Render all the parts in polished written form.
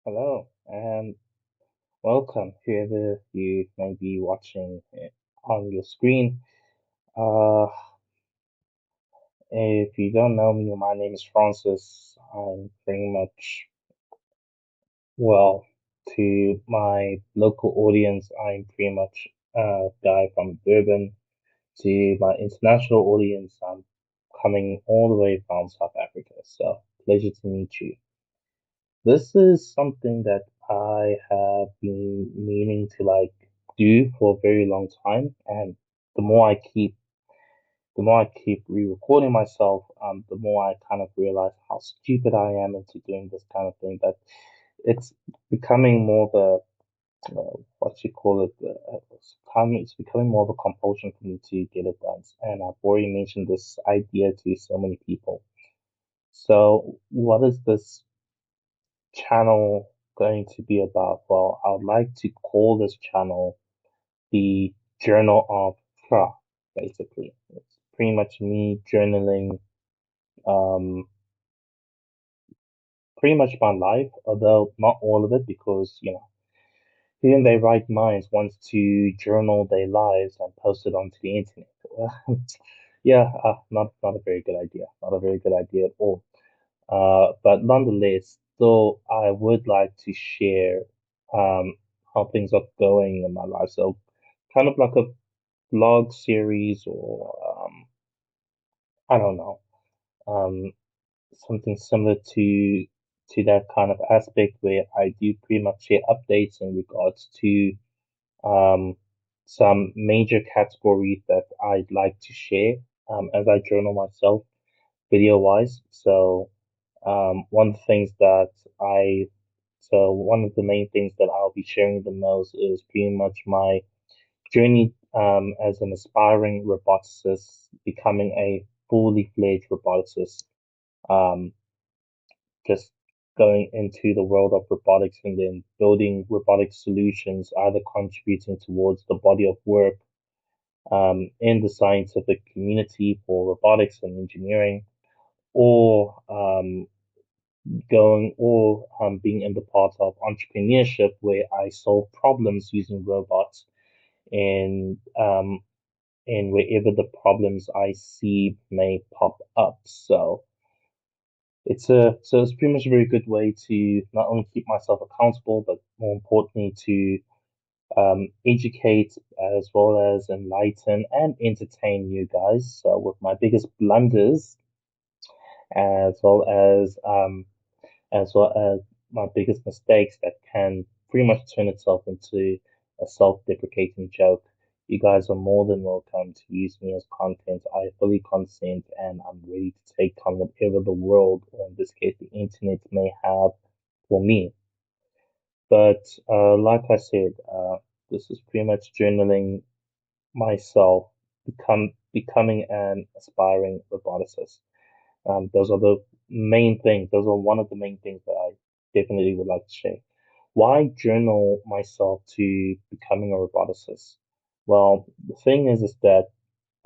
Hello and welcome, whoever you may be watching on your screen. Uh, if you don't know me, my name is Francis. I'm pretty much, well, to my local audience, I'm pretty much a guy from Durban. To my international audience, I'm coming all the way from South Africa. So, pleasure to meet you. This is something that I have been meaning to do for a very long time, and the more I keep the more I keep re-recording myself, the more I kind of realize how stupid I am into doing this kind of thing. But it's becoming more of what you call it, it's becoming more of a compulsion for me to get it done. And I've already mentioned this idea to so many people. So, what is this channel going to be about? Well, I would like to call this channel the Journal of Fra, basically. It's pretty much me journaling um, pretty much my life, although not all of it, because, even they write minds wants to journal their lives and post it onto the internet. Yeah, not a very good idea. Not a very good idea at all. But nonetheless, though I would like to share how things are going in my life. So kind of like a blog series or I don't know, um, something similar to that kind of aspect where I do pretty much share updates in regards to um, some major categories that I'd like to share as I journal myself video wise. So one of the things that I so one of the main things that I'll be sharing the most is pretty much my journey as an aspiring roboticist, becoming a fully fledged roboticist, um, just going into the world of robotics and then building robotic solutions, either contributing towards the body of work in the scientific community for robotics and engineering, or being in the part of entrepreneurship where I solve problems using robots and in wherever the problems I see may pop up. So it's pretty much a very good way to not only keep myself accountable, but more importantly to educate as well as enlighten and entertain you guys. So with my biggest blunders as well as my biggest mistakes that can pretty much turn itself into a self-deprecating joke. You guys are more than welcome to use me as content. I fully consent and I'm ready to take on whatever the world, or in this case, the internet may have for me. But like I said, this is pretty much journaling myself becoming an aspiring roboticist. Those are the main things. Those are one of the main things that I definitely would like to share. Why journal myself to becoming a roboticist? Well, the thing is that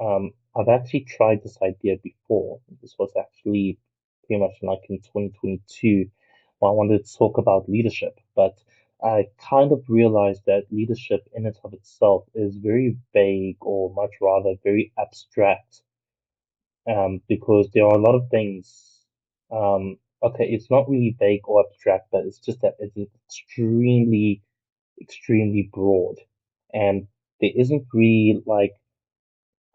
I've actually tried this idea before. This was actually pretty much like in 2022 when I wanted to talk about leadership, but I kind of realized that leadership in and of itself is very vague, or much rather very abstract, because there are a lot of things. Okay, it's not really vague or abstract, but it's just that it's extremely broad, and there isn't really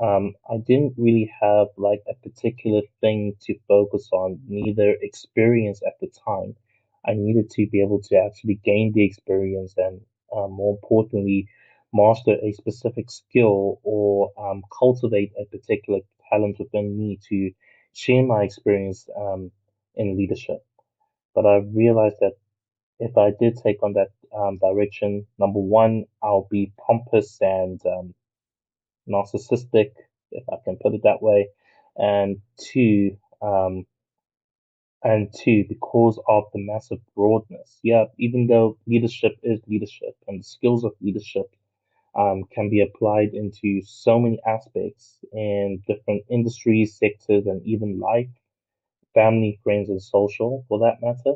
I didn't really have like a particular thing to focus on, neither experience at the time. I needed to be able to actually gain the experience and, more importantly, master a specific skill or cultivate a particular talent within me to share my experience in leadership. But I realized that if I did take on that direction, number one, I'll be pompous and narcissistic, if I can put it that way, and um, two, because of the massive broadness. Yeah, even though leadership is leadership, and the skills of leadership can be applied into so many aspects in different industries, sectors, and even life, family, friends, and social, for that matter.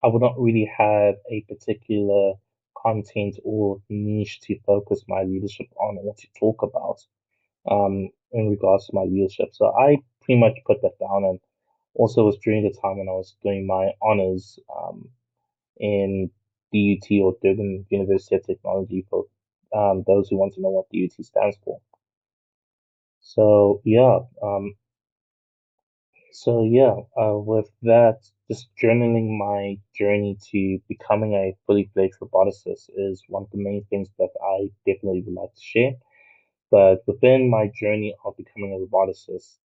I would not really have a particular content or niche to focus my leadership on or to talk about in regards to my leadership. So I pretty much put that down, and also was during the time when I was doing my honors in DUT, or Durban University of Technology, for those who want to know what DUT stands for. So yeah, with that, just journaling my journey to becoming a fully fledged roboticist is one of the main things that I definitely would like to share. But within my journey of becoming a roboticist,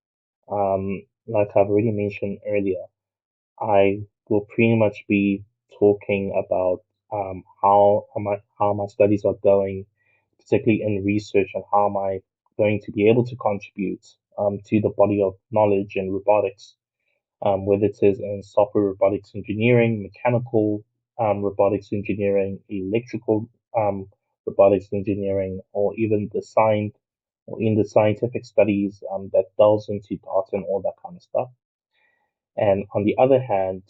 like I've already mentioned earlier, I will pretty much be talking about how my studies are going, particularly in research, and how am I going to be able to contribute to the body of knowledge in robotics, whether it is in software robotics engineering, mechanical robotics engineering, electrical robotics engineering, or even the science or in the scientific studies that delves into data and all that kind of stuff. And on the other hand,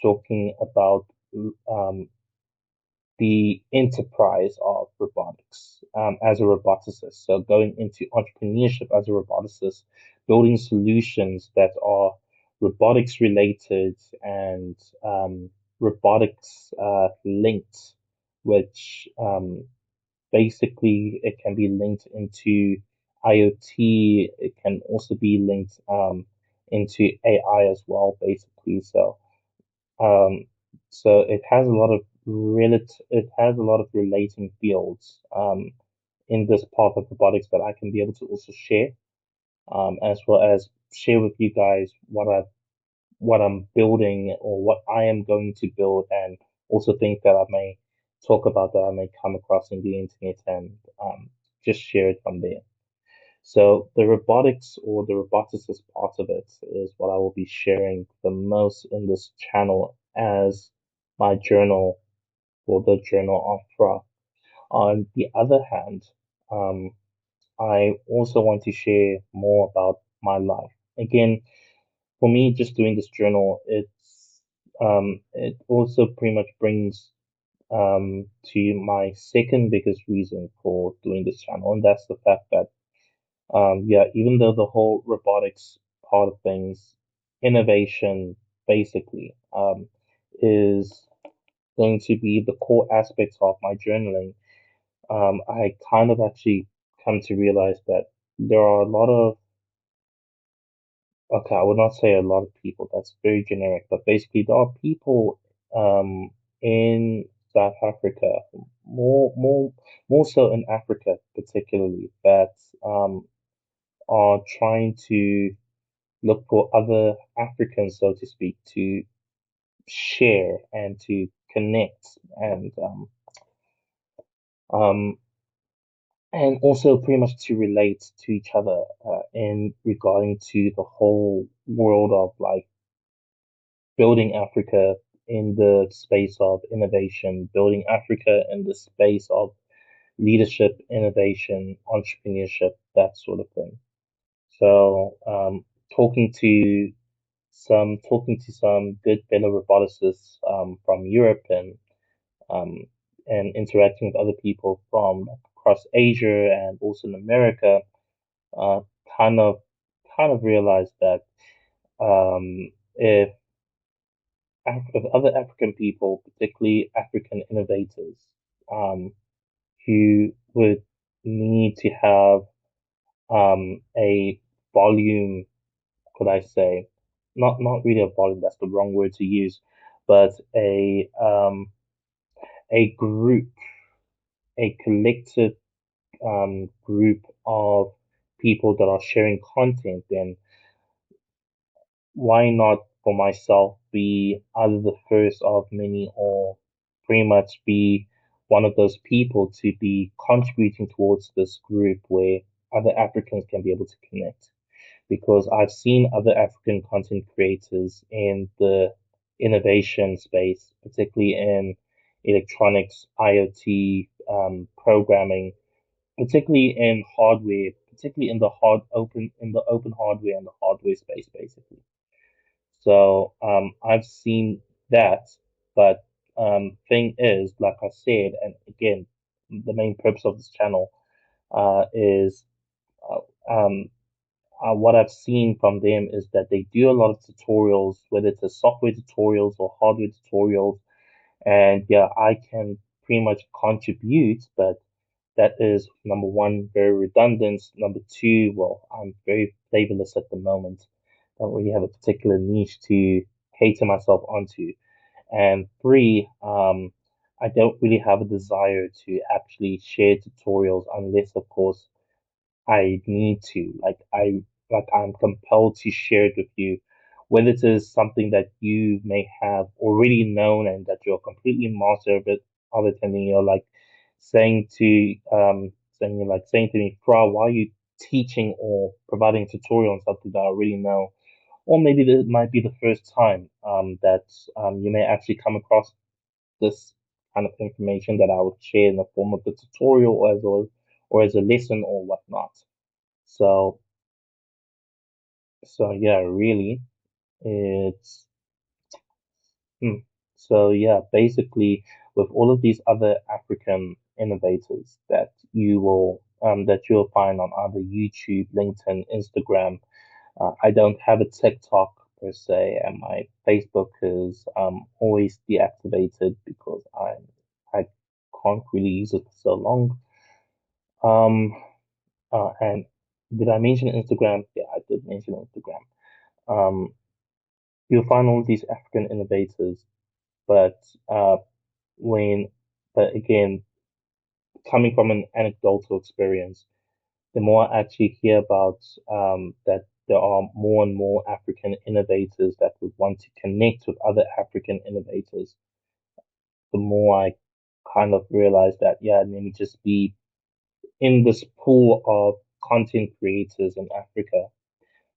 talking about um, the enterprise of robotics as a roboticist. So going into entrepreneurship as a roboticist, building solutions that are robotics related and robotics linked, which basically it can be linked into IoT. It can also be linked into AI as well, basically. Um, so it has a lot of relating fields in this part of robotics that I can be able to also share, as well as share with you guys what I'm building or what I am going to build, and also things that I may talk about that I may come across in the internet, and just share it from there. So the robotics or the roboticist part of it is what I will be sharing the most in this channel as my journal, or the Journal of Fra. On the other hand, um, I also want to share more about my life. Again, for me, just doing this journal, it also pretty much brings to my second biggest reason for doing this channel, and that's the fact that yeah, even though the whole robotics part of things, innovation basically, is going to be the core aspects of my journaling, I kind of actually come to realize that there are a lot of, okay, I would not say a lot of people, that's very generic, but basically there are people, in South Africa, more, more, more so in Africa particularly, that, are trying to look for other Africans, so to speak, to share and to connect, um, and also pretty much to relate to each other in regarding to the whole world of like building Africa in the space of innovation, building Africa in the space of leadership, innovation, entrepreneurship, that sort of thing. So, talking to talking to some good fellow roboticists from Europe, um, and interacting with other people from across Asia and also in America, uh, kind of kind of realized that if if other African people, particularly African innovators, who would need to have a volume, could I say, not really a volume, that's the wrong word to use, but a group, a collective group of people that are sharing content, then why not for myself be either the first of many, or pretty much be one of those people to be contributing towards this group where other Africans can be able to connect? Because I've seen other African content creators in the innovation space, particularly in electronics, IoT, programming, particularly in hardware, particularly in the open hardware and the hardware space, basically. So I've seen that, But thing is, like I said, and again, the main purpose of this channel is uh, um, what I've seen from them is that they do a lot of tutorials, whether it's a software tutorials or hardware tutorials. And yeah, I can pretty much contribute, but that is number one, very redundant. Number two, well, I'm very flavorless at the moment. Don't really have a particular niche to cater myself onto. And three, I don't really have a desire to actually share tutorials unless, of course, I need to. I'm compelled to share it with you, whether it is something that you may have already known and that you're completely master of it, and then you're like saying to saying to me, Fra, why are you teaching or providing a tutorial on something that I already know? Or maybe this might be the first time that you may actually come across this kind of information that I would share in the form of a tutorial or as a lesson or whatnot. So, so yeah, really, it's hmm. So yeah, basically, with all of these other African innovators that you'll find on either YouTube, LinkedIn, Instagram. I don't have a TikTok per se, and my Facebook is always deactivated because I can't really use it for so long. Um, and did I mention Instagram? Yeah, I did mention Instagram. Um, you'll find all these African innovators, but when, but again, coming from an anecdotal experience, the more I actually hear about that there are more and more African innovators that would want to connect with other African innovators, the more I kind of realize that, yeah, let me just be in this pool of content creators in Africa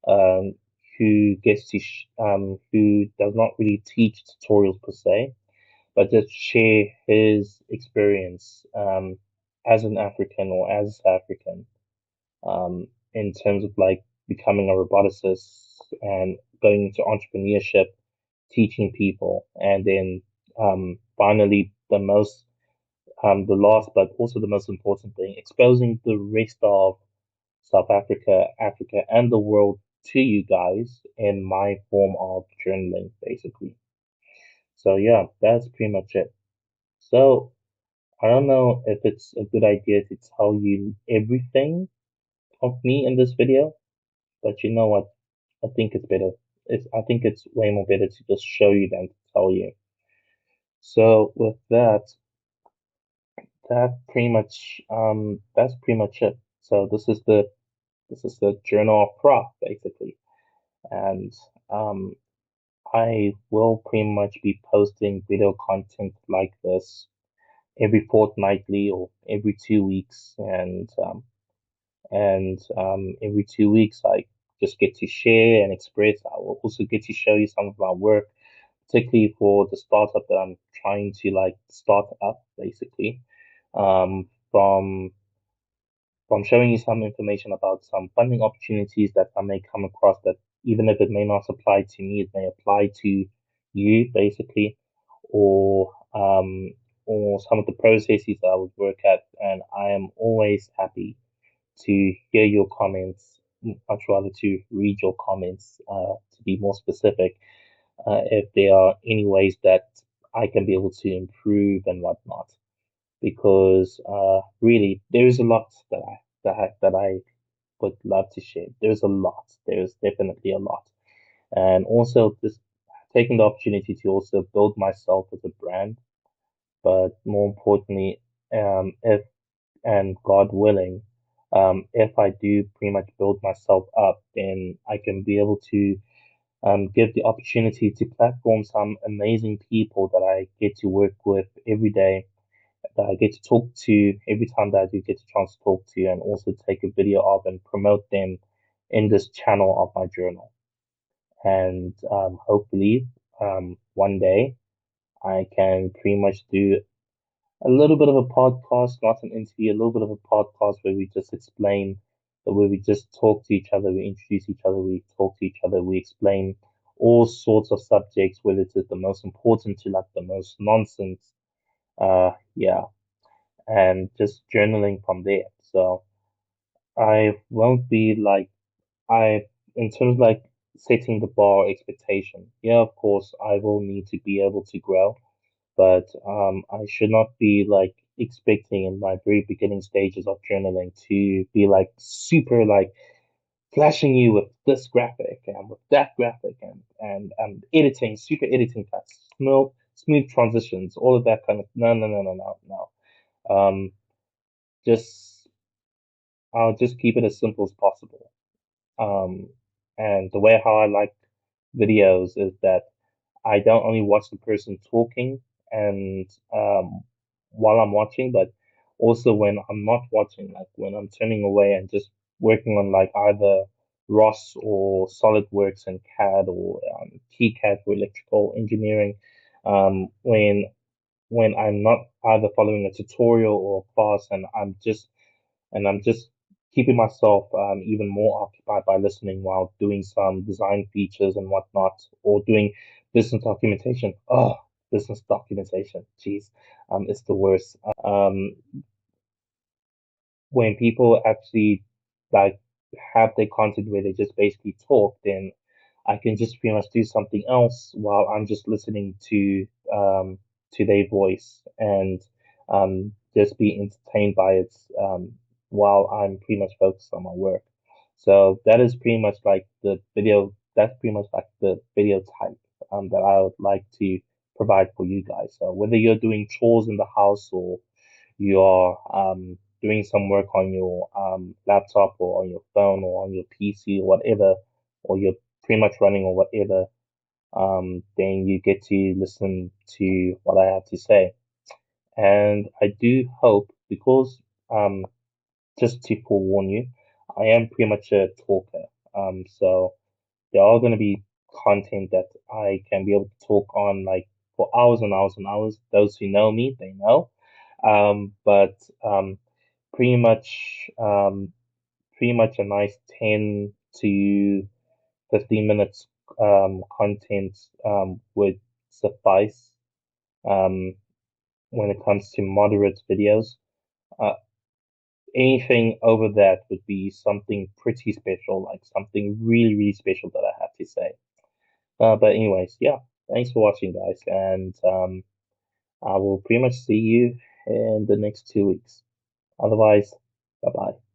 um, who who does not really teach tutorials per se, but just share his experience as an African or as a South African in terms of like becoming a roboticist and going into entrepreneurship, teaching people, and then finally the last but also the most important thing, exposing the rest of South Africa, Africa, and the world to you guys in my form of journaling, basically. So yeah, that's pretty much it. So I don't know if it's a good idea to tell you everything of me in this video, but you know what? I think it's better. I think it's way more better to just show you than to tell you. So with that, that's pretty much it. So this is the Journal of Fra, basically. And um I will pretty much be posting video content like this every fortnightly or every 2 weeks, and every 2 weeks I just get to share and express. I will also get to show you some of my work, particularly for the startup that I'm trying to like start up, basically. From showing you some information about some funding opportunities that I may come across that even if it may not apply to me, it may apply to you, basically, or some of the processes that I would work at, and I am always happy to hear your comments, much rather to read your comments, to be more specific, if there are any ways that I can be able to improve and whatnot. Because really, there is a lot that I would love to share. There's a lot. There's definitely a lot, and also just taking the opportunity to also build myself as a brand. But more importantly, if and God willing, if I do pretty much build myself up, then I can be able to give the opportunity to platform some amazing people that I get to work with every day, that I get to talk to every time that I do get a chance to talk to, and also take a video of and promote them in this channel of my journal. And hopefully, one day I can pretty much do a little bit of a podcast, not an interview, a little bit of a podcast where we just explain, where we just talk to each other, we introduce each other, we talk to each other, we explain all sorts of subjects, whether it is the most important to like the most nonsense. Yeah, and just journaling from there. So I won't be like I in terms of like setting the bar expectation. Yeah, of course, I will need to be able to grow, but I should not be like expecting in my very beginning stages of journaling to be like super like flashing you with this graphic and with that graphic and editing, super editing cuts, smooth transitions, all of that kind of no. Just I'll just keep it as simple as possible. Um, and the way how I like videos is that I don't only watch the person talking and while I'm watching, but also when I'm not watching, like when I'm turning away and just working on like either ROS or SolidWorks and CAD or TCAD for electrical engineering. When I'm not either following a tutorial or a class and I'm just keeping myself even more occupied by listening while doing some design features and whatnot, or doing business documentation. Oh, business documentation, jeez, it's the worst. When people actually like have their content where they just basically talk, then I can just pretty much do something else while I'm just listening to their voice and just be entertained by it while I'm pretty much focused on my work. So that is pretty much like the video. That's pretty much like the video type that I would like to provide for you guys. So whether you're doing chores in the house or you're doing some work on your laptop or on your phone or on your PC or whatever, or you're pretty much running or whatever, then you get to listen to what I have to say. And I do hope, because just to forewarn you, I am pretty much a talker. So there are going to be content that I can be able to talk on like for hours and hours and hours. Those who know me, they know. But pretty much, pretty much a nice 10 to 15 minutes content would suffice um, when it comes to moderate videos. Uh, Anything over that would be something pretty special, like something really, really special that I have to say. But anyways, yeah, thanks for watching, guys, and I will pretty much see you in the next 2 weeks. Otherwise, bye bye.